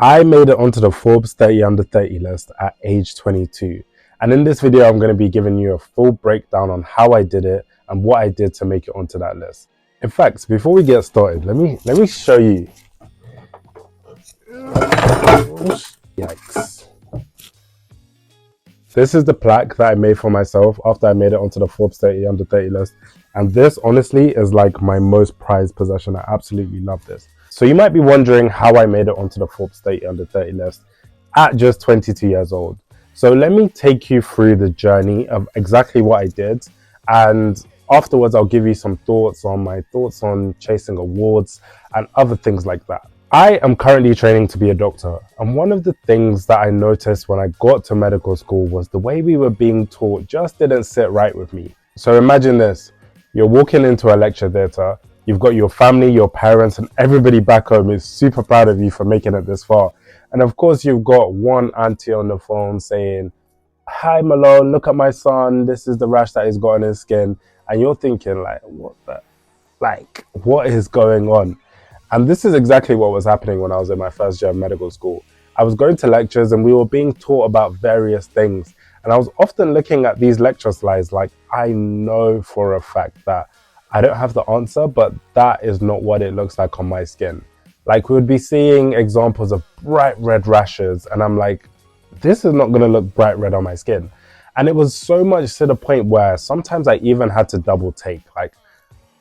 I made it onto the Forbes 30 under 30 list at age 22. And in this video, I'm going to be giving you a full breakdown on how I did it and what I did to make it onto that list. In fact, before we get started, let me show you. Yikes. This is the plaque that I made for myself after I made it onto the Forbes 30 under 30 list. And this honestly is like my most prized possession. I absolutely love this. So you might be wondering how I made it onto the Forbes 30 under 30 list at just 22 years old. So let me take you through the journey of exactly what I did. And afterwards, I'll give you some thoughts on chasing awards and other things like that. I am currently training to be a doctor, and one of the things that I noticed when I got to medical school was the way we were being taught just didn't sit right with me. So imagine this, you're walking into a lecture theatre, you've got your family, your parents, and everybody back home is super proud of you for making it this far. And of course, you've got one auntie on the phone saying, "Hi Malone, look at my son, this is the rash that he's got on his skin." And you're thinking like, what is going on? And this is exactly what was happening when I was in my first year of medical school. I was going to lectures and we were being taught about various things. And I was often looking at these lecture slides like, I know for a fact that I don't have the answer, but that is not what it looks like on my skin. Like we would be seeing examples of bright red rashes and I'm like, this is not going to look bright red on my skin. And it was so much to the point where sometimes I even had to double take. Like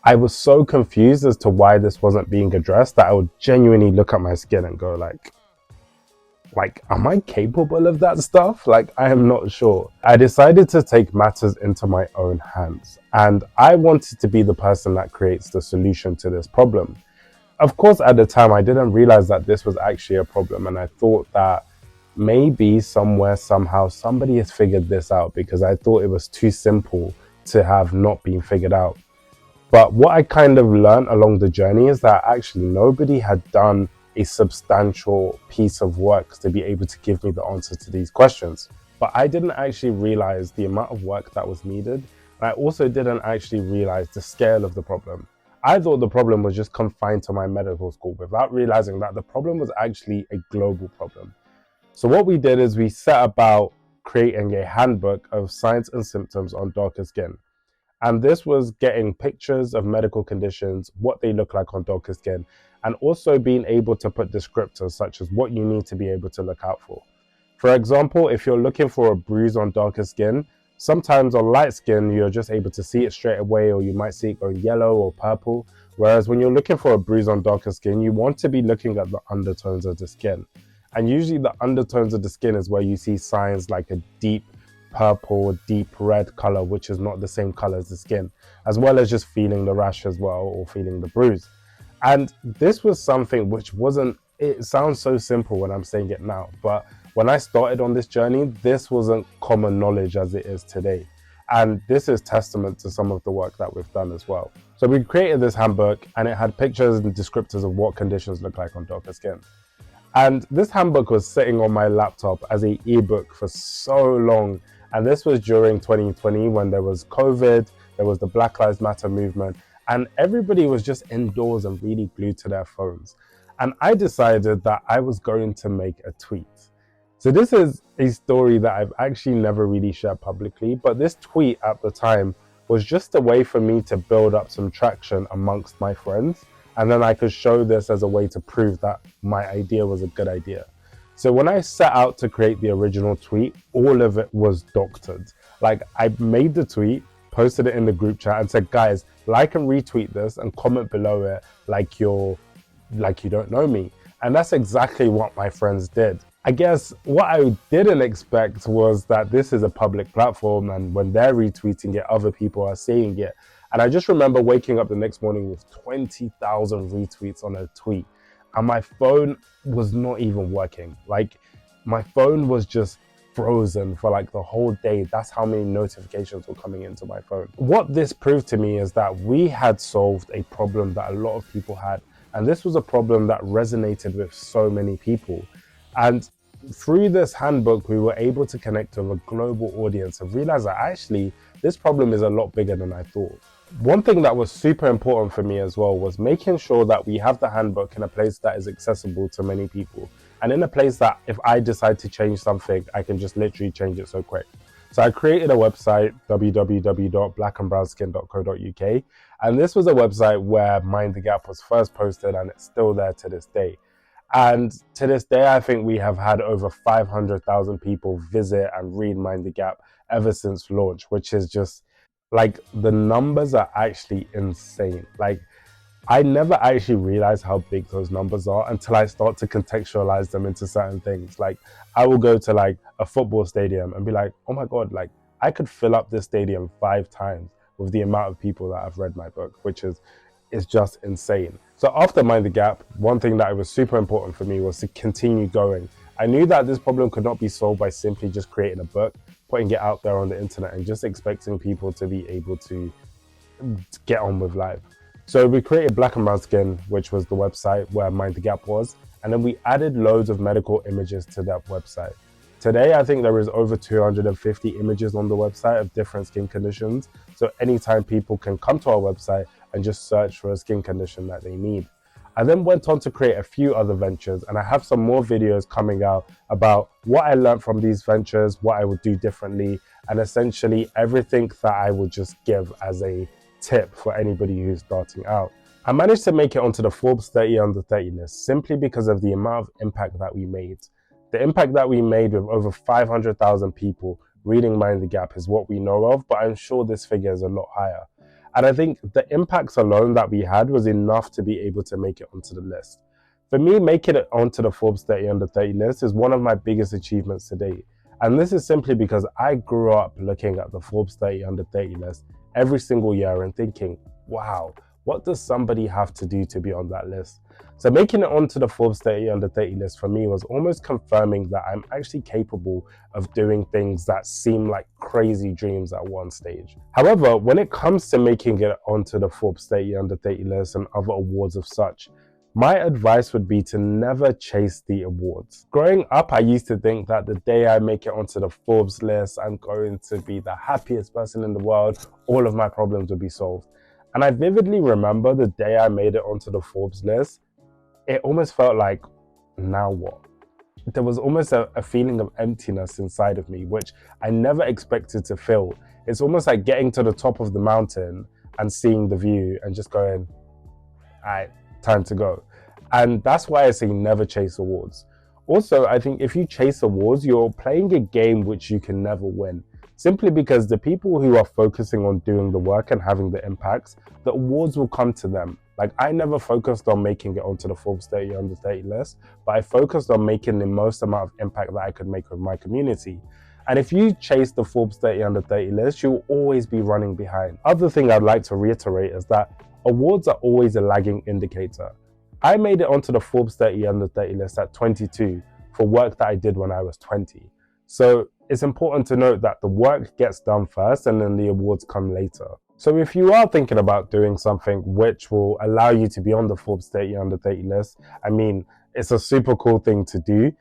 I was so confused as to why this wasn't being addressed that I would genuinely look at my skin and go like, am I capable of that stuff? Like, I am not sure. I decided to take matters into my own hands, and I wanted to be the person that creates the solution to this problem. Of course, at the time, I didn't realize that this was actually a problem, and I thought that maybe somewhere, somehow, somebody has figured this out because I thought it was too simple to have not been figured out. But what I kind of learned along the journey is that actually nobody had done a substantial piece of work to be able to give me the answer to these questions. But I didn't actually realize the amount of work that was needed. And I also didn't actually realize the scale of the problem. I thought the problem was just confined to my medical school without realizing that the problem was actually a global problem. So what we did is we set about creating a handbook of signs and symptoms on darker skin. And this was getting pictures of medical conditions, what they look like on darker skin, and also being able to put descriptors such as what you need to be able to look out for. For example, if you're looking for a bruise on darker skin, sometimes on light skin, you're just able to see it straight away, or you might see it going yellow or purple. Whereas when you're looking for a bruise on darker skin, you want to be looking at the undertones of the skin. And usually the undertones of the skin is where you see signs like a deep purple, deep red color, which is not the same color as the skin, as well as just feeling the rash as well or feeling the bruise. And this was something which it sounds so simple when I'm saying it now, but when I started on this journey, this wasn't common knowledge as it is today. And this is testament to some of the work that we've done as well. So we created this handbook and it had pictures and descriptors of what conditions look like on darker skin. And this handbook was sitting on my laptop as an ebook for so long. And this was during 2020 when there was COVID, there was the Black Lives Matter movement, and everybody was just indoors and really glued to their phones. And I decided that I was going to make a tweet. So this is a story that I've actually never really shared publicly, but this tweet at the time was just a way for me to build up some traction amongst my friends. And then I could show this as a way to prove that my idea was a good idea. So when I set out to create the original tweet, all of it was doctored. Like I made the tweet, posted it in the group chat and said, guys, like and retweet this and comment below it like you don't know me. And that's exactly what my friends did. I guess what I didn't expect was that this is a public platform and when they're retweeting it, other people are seeing it. And I just remember waking up the next morning with 20,000 retweets on a tweet. And my phone was not even working. Like my phone was just frozen for like the whole day. That's how many notifications were coming into my phone. What this proved to me is that we had solved a problem that a lot of people had. And this was a problem that resonated with so many people. And through this handbook, we were able to connect with a global audience and realize that actually this problem is a lot bigger than I thought. One thing that was super important for me as well was making sure that we have the handbook in a place that is accessible to many people. and in a place that if I decide to change something, I can just literally change it so quick. So I created a website, www.blackandbrownskin.co.uk, and this was a website where Mind the Gap was first posted, and it's still there to this day. And to this day, I think we have had over 500,000 people visit and read Mind the Gap ever since launch, which is just like, the numbers are actually insane. Like, I never actually realized how big those numbers are until I start to contextualize them into certain things. Like, I will go to like a football stadium and be like, oh my God, like I could fill up this stadium 5 times with the amount of people that have read my book, which is just insane. So after Mind the Gap, one thing that was super important for me was to continue going. I knew that this problem could not be solved by simply just creating a book, putting it out there on the internet, and just expecting people to be able to get on with life. So we created Black and Brown Skin, which was the website where Mind the Gap was, and then we added loads of medical images to that website. Today, I think there is over 250 images on the website of different skin conditions. So anytime people can come to our website and just search for a skin condition that they need. I then went on to create a few other ventures, and I have some more videos coming out about what I learned from these ventures, what I would do differently, and essentially everything that I would just give as a tip for anybody who's starting out. I managed to make it onto the Forbes 30 under 30 list simply because of the amount of impact that we made. The impact that we made with over 500,000 people reading Mind the Gap is what we know of, but I'm sure this figure is a lot higher. And I think the impacts alone that we had was enough to be able to make it onto the list. For me, making it onto the Forbes 30 under 30 list is one of my biggest achievements today. And this is simply because I grew up looking at the Forbes 30 under 30 list every single year and thinking, wow, what does somebody have to do to be on that list? So making it onto the Forbes 30 under 30 list for me was almost confirming that I'm actually capable of doing things that seem like crazy dreams at one stage. However, when it comes to making it onto the Forbes 30 under 30 list and other awards of such, my advice would be to never chase the awards. Growing up, I used to think that the day I make it onto the Forbes list, I'm going to be the happiest person in the world. All of my problems will be solved. And I vividly remember the day I made it onto the Forbes list, it almost felt like, now what? There was almost a feeling of emptiness inside of me, which I never expected to feel. It's almost like getting to the top of the mountain and seeing the view and just going, all right, time to go. And that's why I say never chase awards. Also, I think if you chase awards, you're playing a game which you can never win. Simply because the people who are focusing on doing the work and having the impacts, the awards will come to them. Like, I never focused on making it onto the Forbes 30 under 30 list, but I focused on making the most amount of impact that I could make with my community. And if you chase the Forbes 30 under 30 list, you'll always be running behind. Other thing I'd like to reiterate is that awards are always a lagging indicator. I made it onto the Forbes 30 under 30 list at 22 for work that I did when I was 20. So it's important to note that the work gets done first and then the awards come later. So if you are thinking about doing something which will allow you to be on the Forbes 30 under 30 list, I mean, it's a super cool thing to do.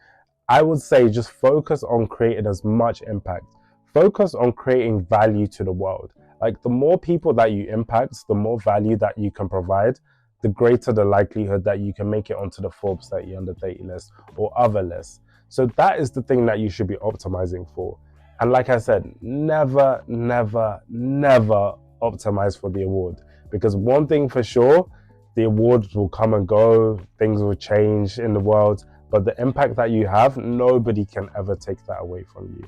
I would say just focus on creating as much impact. Focus on creating value to the world. Like, the more people that you impact, the more value that you can provide, the greater the likelihood that you can make it onto the Forbes 30 under 30 list or other lists. So that is the thing that you should be optimizing for. And like I said, never, never, never optimize for the award. Because one thing for sure, the awards will come and go, things will change in the world, but the impact that you have, nobody can ever take that away from you.